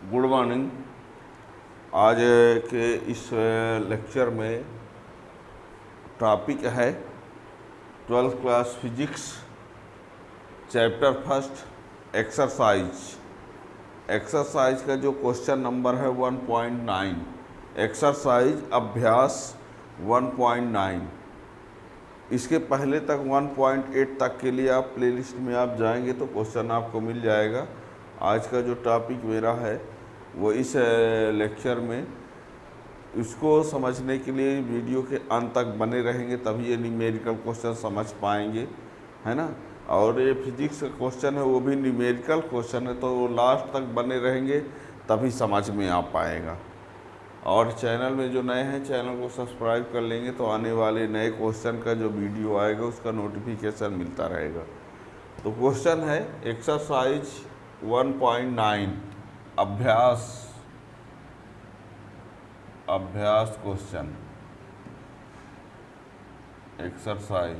Good morning. आज के इस लेक्चर में टॉपिक है 12th class physics chapter first exercise का जो क्वेश्चन नंबर है 1.9। एक्सरसाइज अभ्यास 1.9। इसके पहले तक 1.8 तक के लिए आप प्लेलिस्ट में आप जाएंगे तो क्वेश्चन आपको मिल जाएगा। आज का जो टॉपिक मेरा है वो इस लेक्चर में इसको समझने के लिए वीडियो के अंत तक बने रहेंगे, तभी ये न्यूमेरिकल क्वेश्चन समझ पाएंगे, है ना। और ये फिजिक्स का क्वेश्चन है वो भी न्यूमेरिकल क्वेश्चन है, तो वो लास्ट तक बने रहेंगे तभी समझ में आ पाएगा। और चैनल में जो नए हैं चैनल को सब्सक्राइब कर लेंगे तो आने वाले नए क्वेश्चन का जो वीडियो आएगा उसका नोटिफिकेशन मिलता रहेगा। तो क्वेश्चन है एक्सरसाइज 1.9 अभ्यास क्वेश्चन। एक्सरसाइज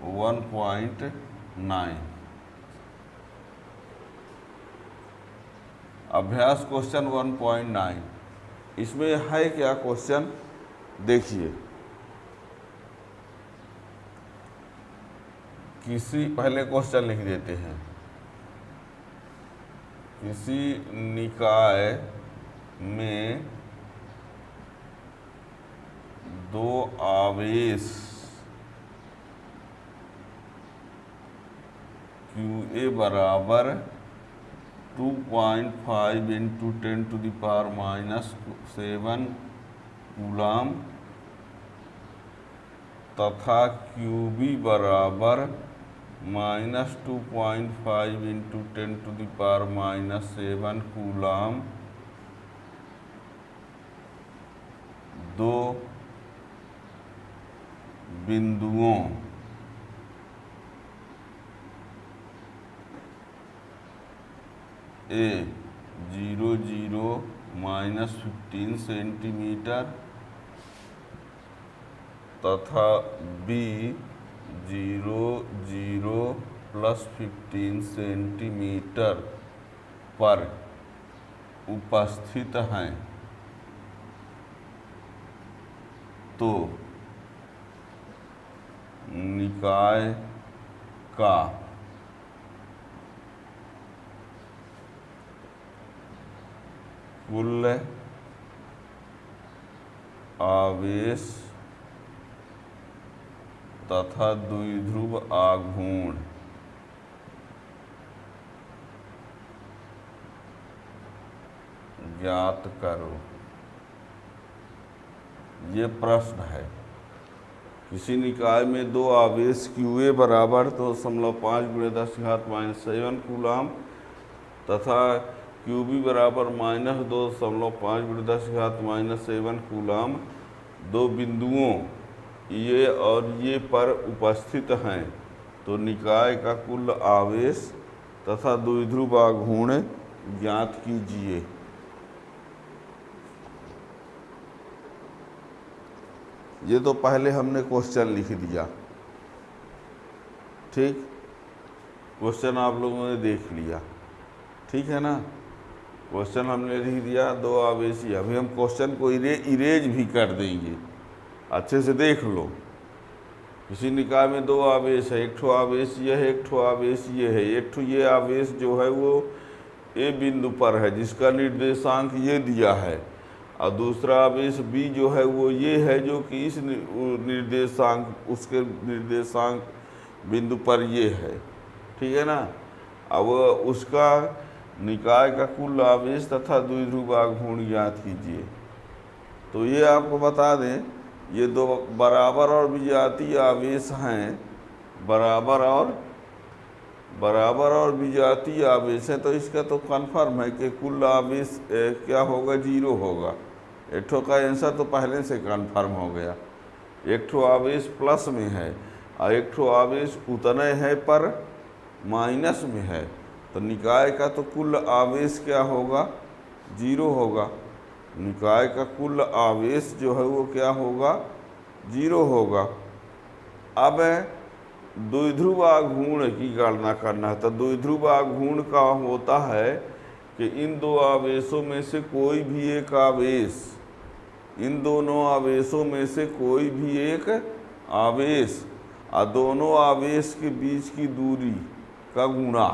1.9 अभ्यास क्वेश्चन 1.9। इसमें है क्या क्वेश्चन देखिए। पहले क्वेश्चन लिख देते हैं। किसी निकाय में दो आवेश QA बराबर 2.5 × 10⁻⁷ कूलाम तथा QB बराबर -2.5 × 10⁻⁷ कूलाम दो बिंदुओं A 0, 0, -15 सेंटीमीटर तथा B 0, 0, +15 सेंटीमीटर पर उपस्थित हैं, तो निकाय का कुल आवेश तथा द्विध्रुव आघूर्ण ज्ञात करो। ये प्रश्न है। किसी निकाय में दो आवेश QA बराबर 2.5 × 10⁻⁷ कूलाम तथा QB बराबर -2.5 × 10⁻⁷ कूलाम दो बिंदुओं ये और ये पर उपस्थित हैं, तो निकाय का कुल आवेश तथा द्विध्रुव आघूर्ण ज्ञात कीजिए। ये तो पहले हमने क्वेश्चन लिख दिया, ठीक। क्वेश्चन आप लोगों ने देख लिया, ठीक है ना। क्वेश्चन हमने लिख दिया दो आवेशी। अभी हम क्वेश्चन को इरेज भी कर देंगे, अच्छे से देख लो। किसी निकाय में दो आवेश है, एक ठो आवेश ये है, एक ठो आवेश ये है। एक ठो ये आवेश जो है वो A बिंदु पर है जिसका निर्देशांक ये दिया है, और दूसरा आवेश B जो है वो ये है जो कि इस निर्देशांक उसके निर्देशांक बिंदु पर ये है, ठीक है ना। अब उसका निकाय का कुल आवेश तथा द्विध्रुव आघूर्ण ज्ञात कीजिए। तो ये आपको बता दें, ये दो बराबर और विजातीय आवेश हैं, बराबर और विजातीय आवेश हैं, तो इसका तो कन्फर्म है कि कुल आवेश क्या होगा, 0 होगा। एक ठो का आंसर तो पहले से कन्फर्म हो गया। एक ठो आवेश प्लस में है और एक ठो आवेश उतने है पर माइनस में है, तो निकाय का तो कुल आवेश क्या होगा, 0 होगा। निकाय का कुल आवेश जो है वो क्या होगा, 0 होगा। अब द्विध्रुव आघूर्ण की गणना करना है। तो द्विध्रुव आघूर्ण का होता है कि इन दो आवेशों में से कोई भी एक आवेश, इन दोनों आवेशों में से कोई भी एक आवेश और दोनों आवेश के बीच की दूरी का गुणा।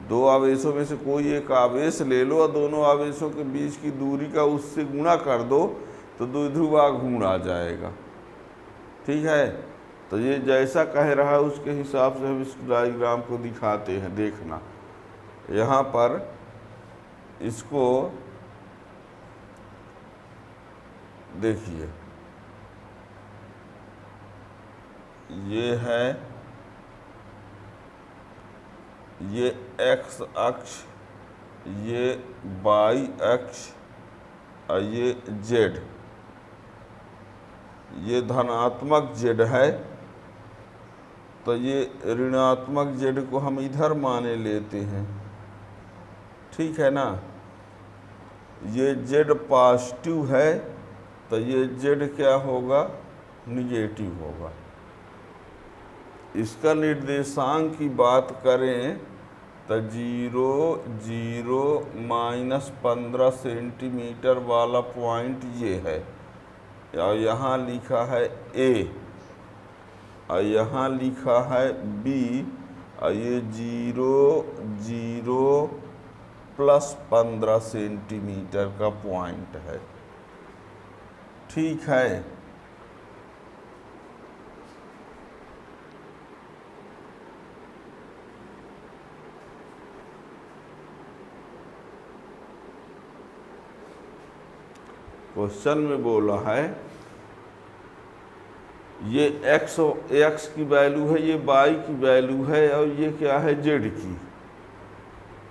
दो आवेशों में से कोई एक आवेश ले लो और दोनों आवेशों के बीच की दूरी का उससे गुणा कर दो तो द्विध्रुव आघूर्ण आ जाएगा। ठीक है, तो ये जैसा कह रहा है उसके हिसाब से हम इस डायग्राम को दिखाते हैं। देखना यहाँ पर इसको देखिए, ये है, ये एक्स अक्ष, ये वाई अक्ष और ये जेड, ये धनात्मक जेड है तो ये ऋणात्मक जेड को हम इधर माने लेते हैं। ठीक है ना, ये जेड पॉजिटिव है तो ये जेड क्या होगा, निगेटिव होगा। इसका निर्देशांक की बात करें तो 0, 0, -15 सेंटीमीटर वाला पॉइंट ये है और यहाँ लिखा है A और यहाँ लिखा है B और ये 0, 0 +15 सेंटीमीटर का पॉइंट है। ठीक है, क्वेश्चन में बोला है ये एक्स की वैल्यू है, ये वाई की वैल्यू है और ये क्या है, जेड की,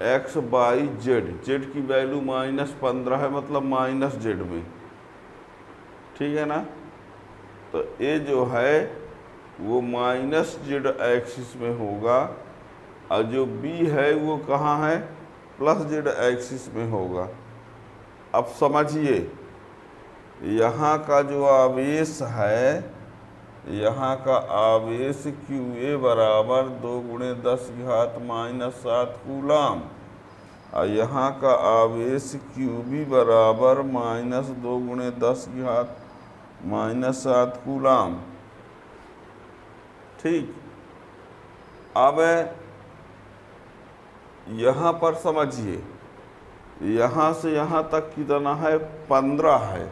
एक्स बाई जेड, जेड की वैल्यू -15 है मतलब माइनस जेड में। ठीक है ना, तो ये जो है वो माइनस जेड एक्सिस में होगा और जो बी है वो कहाँ है, प्लस जेड एक्सिस में होगा। अब समझिए, यहाँ का जो आवेश है, यहाँ का आवेश QA बराबर 2 × 10⁻⁻7 कूलाम और यहाँ का आवेश QB बराबर -2 × 10⁻⁻7 कूलाम। ठीक, अब यहाँ पर समझिए, यहाँ से यहाँ तक कितना है, 15 है,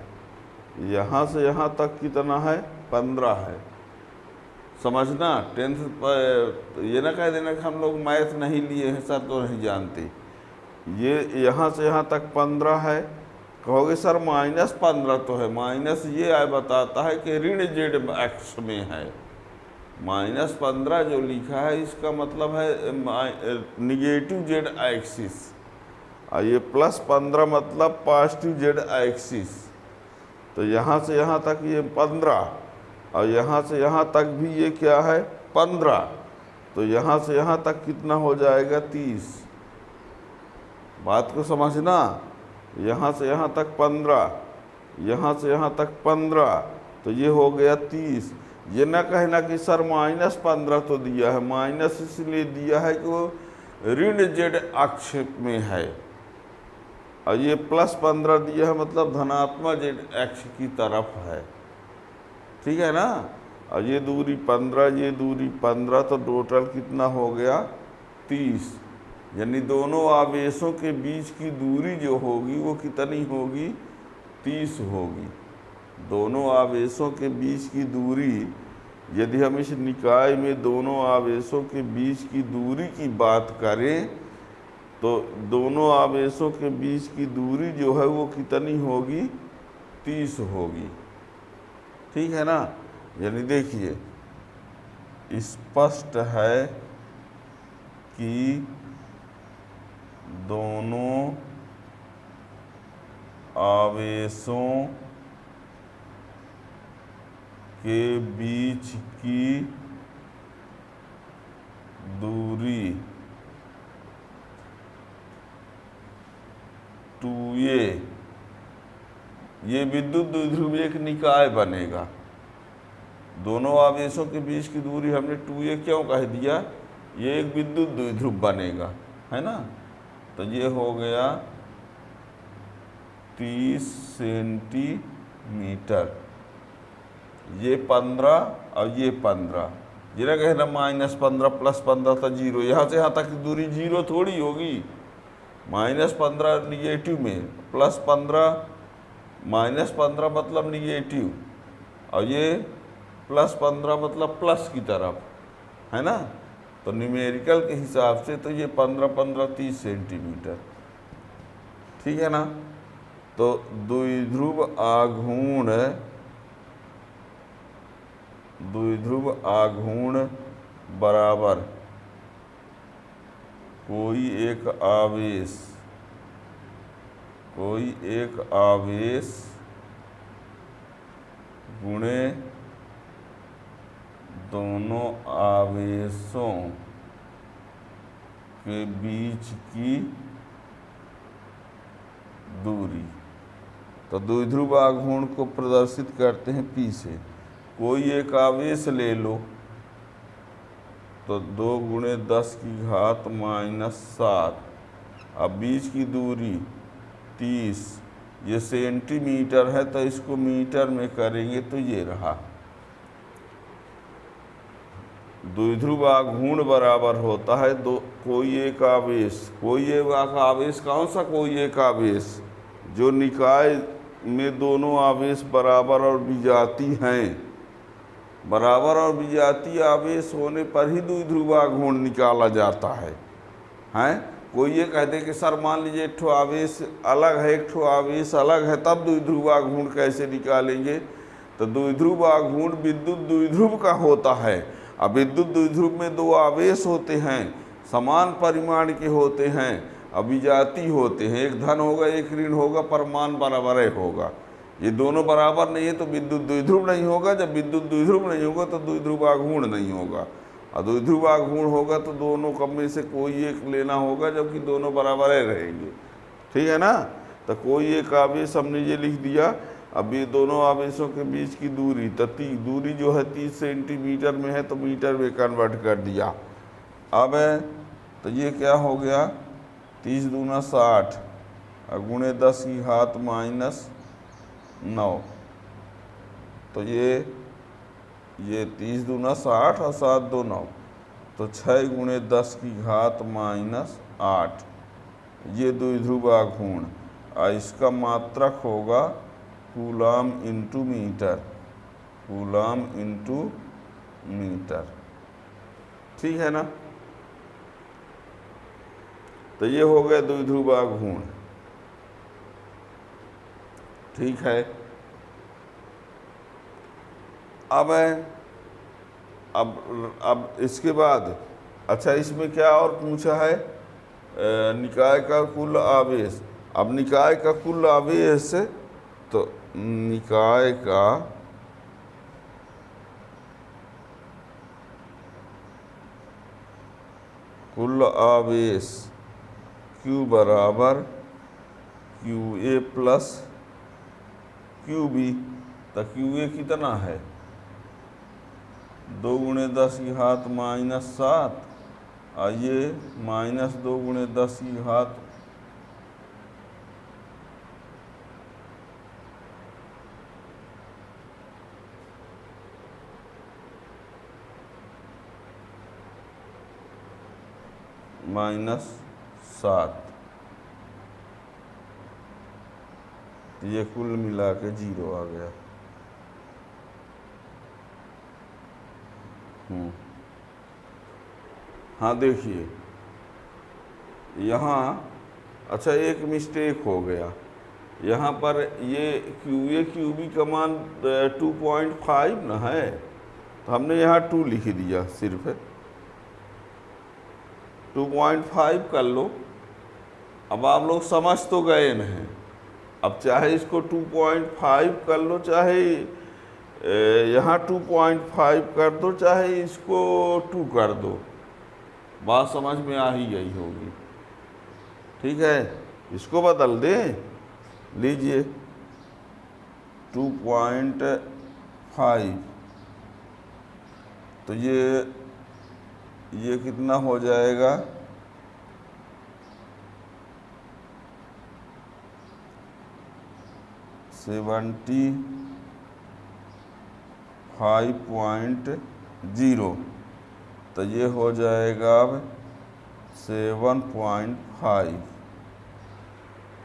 यहाँ से यहाँ तक कितना है, 15 है। समझना, 10th पर ये ना कह देना कि हम लोग मैथ नहीं लिए हैं सर तो नहीं जानते। ये यहाँ से यहाँ तक 15 है, कहोगे सर -15 तो है, माइनस ये आए बताता है कि ऋण जेड एक्स में है। -15 जो लिखा है इसका मतलब है निगेटिव जेड एक्सिस और ये +15 मतलब पॉजिटिव जेड एक्सिस। तो यहाँ से यहाँ तक ये 15 और यहाँ से यहाँ तक भी ये क्या है, 15। तो यहाँ से यहाँ तक कितना हो जाएगा, 30। बात को समझना, यहाँ से यहाँ तक 15, यहाँ से यहाँ तक 15, तो ये हो गया 30। ये ना कहना कि सर -15 तो दिया है, माइनस इसलिए दिया है कि वो ऋण जेड अक्ष में है और ये +15 दिया है मतलब धनात्मक जेड अक्ष की तरफ है। ठीक है ना, और ये दूरी 15, ये दूरी 15, तो टोटल कितना हो गया, 30। यानी दोनों आवेशों के बीच की दूरी जो होगी वो कितनी होगी, 30 होगी। दोनों आवेशों के बीच की दूरी, यदि हम इस निकाय में दोनों आवेशों के बीच की दूरी की बात करें तो दोनों आवेशों के बीच की दूरी जो है वो कितनी होगी, 30 होगी। ठीक है ना, यानी देखिए स्पष्ट है कि दोनों आवेशों के बीच की दूरी 2a, ये विद्युत द्विध्रुव एक निकाय बनेगा। दोनों आवेशों के बीच की दूरी हमने 2a क्यों कह दिया, ये एक विद्युत द्विध्रुव बनेगा, है ना। तो ये हो गया 30 सेंटीमीटर, ये 15 और ये 15, जरा कहना -15 +15 तो 0, यहाँ से यहाँ तक की दूरी 0 थोड़ी होगी। -15 निगेटिव में, +15 -15 मतलब निगेटिव, और ये +15 मतलब प्लस की तरफ, है ना। तो न्यूमेरिकल के हिसाब से तो ये 15 30 सेंटीमीटर, ठीक है ना। तो द्विध्रुव आघूर्ण बराबर कोई एक आवेश गुणे दोनों आवेशों के बीच की दूरी। तो द्विध्रुव आघूर्ण को प्रदर्शित करते हैं P से। कोई एक आवेश ले लो, तो 2 × 10⁻⁻7, अब बीच की दूरी 30, ये सेंटीमीटर है तो इसको मीटर में करेंगे तो ये रहा। द्विध्रुव आघूर्ण बराबर होता है कोई एक आवेश कौन सा, कोई एक आवेश जो निकाय में दोनों आवेश बराबर और विजाती हैं। बराबर और विजातीय आवेश होने पर ही द्विध्रुव आघूर्ण निकाला जाता है। कोई ये कह दे कि सर मान लीजिए एक ठो आवेश अलग है, एक ठो आवेश अलग है, तब द्विध्रुव आघूर्ण कैसे निकालेंगे। तो द्विध्रुव आघूर्ण विद्युत द्विध्रुव का होता है। अब विद्युत द्विध्रुव में 2 आवेश होते हैं, समान परिमाण के होते हैं, अभिजाती होते हैं, एक धन होगा एक ऋण होगा, परमाणु बराबर होगा। ये दोनों बराबर नहीं है तो विद्युत द्विध्रुव नहीं होगा। जब विद्युत द्विध्रुव नहीं होगा तो द्विध्रुव आघूर्ण नहीं होगा, और द्विध्रुव आघूर्ण होगा तो दोनों कम में से कोई एक लेना होगा, जबकि दोनों बराबर रहेंगे, ठीक है ना। तो कोई एक आवेश हमने ये लिख दिया। अब ये दोनों आवेशों के बीच की दूरी, तो दूरी जो है 30 सेंटीमीटर में है तो मीटर में कन्वर्ट कर दिया। अब तो ये क्या हो गया, 30 दूना 60 और गुणे 10⁻⁻9, तो ये 30 दूना 60 और 7 2 9, तो 6 × 10⁻⁸ ये द्विध्रुव आघूर्ण। और इसका मात्रक होगा कूलाम इंटू मीटर, ठीक है ना। तो ये हो गया द्विध्रुव आघूर्ण, ठीक है। अब इसके बाद अच्छा, इसमें क्या और पूछा है, निकाय का कुल आवेश। अब निकाय का कुल आवेश, तो निकाय का कुल आवेश Q बराबर QA प्लस QB। तो QA कितना है, 2 × 10⁻⁻7 और ये -2 × 10⁻⁻⁻ -7, ये कुल मिला के 0 आ गया। हाँ देखिए यहाँ, अच्छा एक मिस्टेक हो गया यहाँ पर, ये QA QB का मान 2.5 ना है, तो हमने यहाँ 2 लिख दिया, सिर्फ 2.5 कर लो। अब आप लोग समझ तो गए नहीं, अब चाहे इसको 2.5 कर लो, चाहे यहाँ 2.5 कर दो, चाहे इसको 2 कर दो, बात समझ में आ ही गई होगी, ठीक है। इसको बदल दें, लीजिए 2.5 तो ये कितना हो जाएगा, 75.0, तो ये हो जाएगा अब 7.5,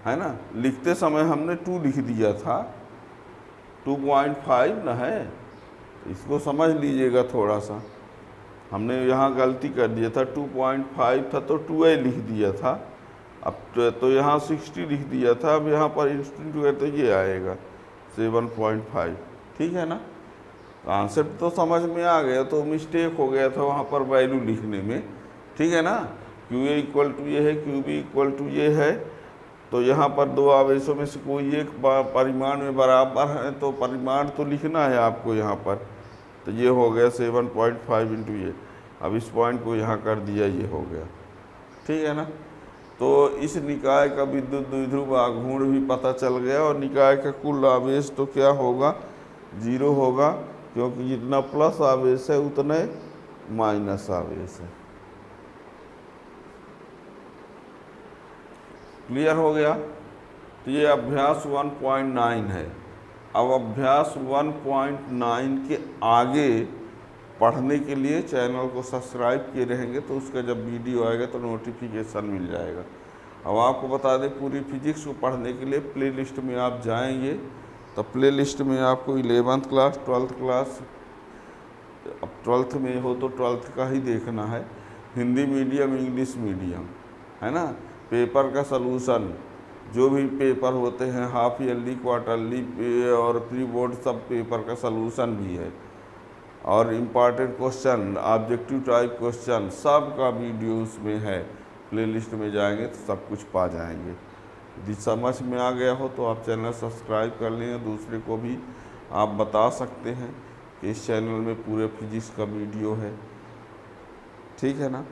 है ना। लिखते समय हमने 2 लिख दिया था, 2.5 ना है, तो इसको समझ लीजिएगा थोड़ा सा। हमने यहाँ गलती कर दिया था, 2.5 था तो 2a लिख दिया था, अब तो यहाँ 60 लिख दिया था, अब यहाँ पर इंस्टेंट हुआ तो ये आएगा 7.5, ठीक है ना। कॉन्सेप्ट तो समझ में आ गया, तो मिस्टेक हो गया था वहाँ पर वैल्यू लिखने में, ठीक है ना। क्यू ए इक्वल टू ये है, क्यू बी इक्वल टू ये है, तो यहाँ पर दो आवेशों में से कोई एक परिमाण में बराबर है, तो परिमाण तो लिखना है आपको यहाँ पर। तो ये हो गया 7.5 इंटू ये, अब इस पॉइंट को यहाँ कर दिया, ये हो गया, ठीक है ना। तो इस निकाय का विद्युत द्विध्रुव आघूर्ण भी पता चल गया, और निकाय का कुल आवेश तो क्या होगा, 0 होगा, क्योंकि जितना प्लस आवेश है उतने माइनस आवेश है। क्लियर हो गया। तो ये अभ्यास 1.9 है। अब अभ्यास 1.9 के आगे पढ़ने के लिए चैनल को सब्सक्राइब किए रहेंगे, तो उसका जब वीडियो आएगा तो नोटिफिकेशन मिल जाएगा। अब आपको बता दें, पूरी फिजिक्स को पढ़ने के लिए प्लेलिस्ट में आप जाएंगे, तो प्लेलिस्ट में आपको 11th क्लास, 12th क्लास, अब 12th में हो तो 12th का ही देखना है, हिंदी मीडियम, इंग्लिश मीडियम, है ना। पेपर का सलूशन, जो भी पेपर होते हैं, हाफ ईयरली, क्वार्टरली और प्री बोर्ड, सब पेपर का सलूशन भी है, और important question, objective type question, सब का वीडियो उसमें है। प्लेलिस्ट में जाएंगे तो सब कुछ पा जाएंगे। यदि समझ में आ गया हो तो आप चैनल सब्सक्राइब कर लें, दूसरे को भी आप बता सकते हैं कि इस चैनल में पूरे फिजिक्स का वीडियो है, ठीक है ना।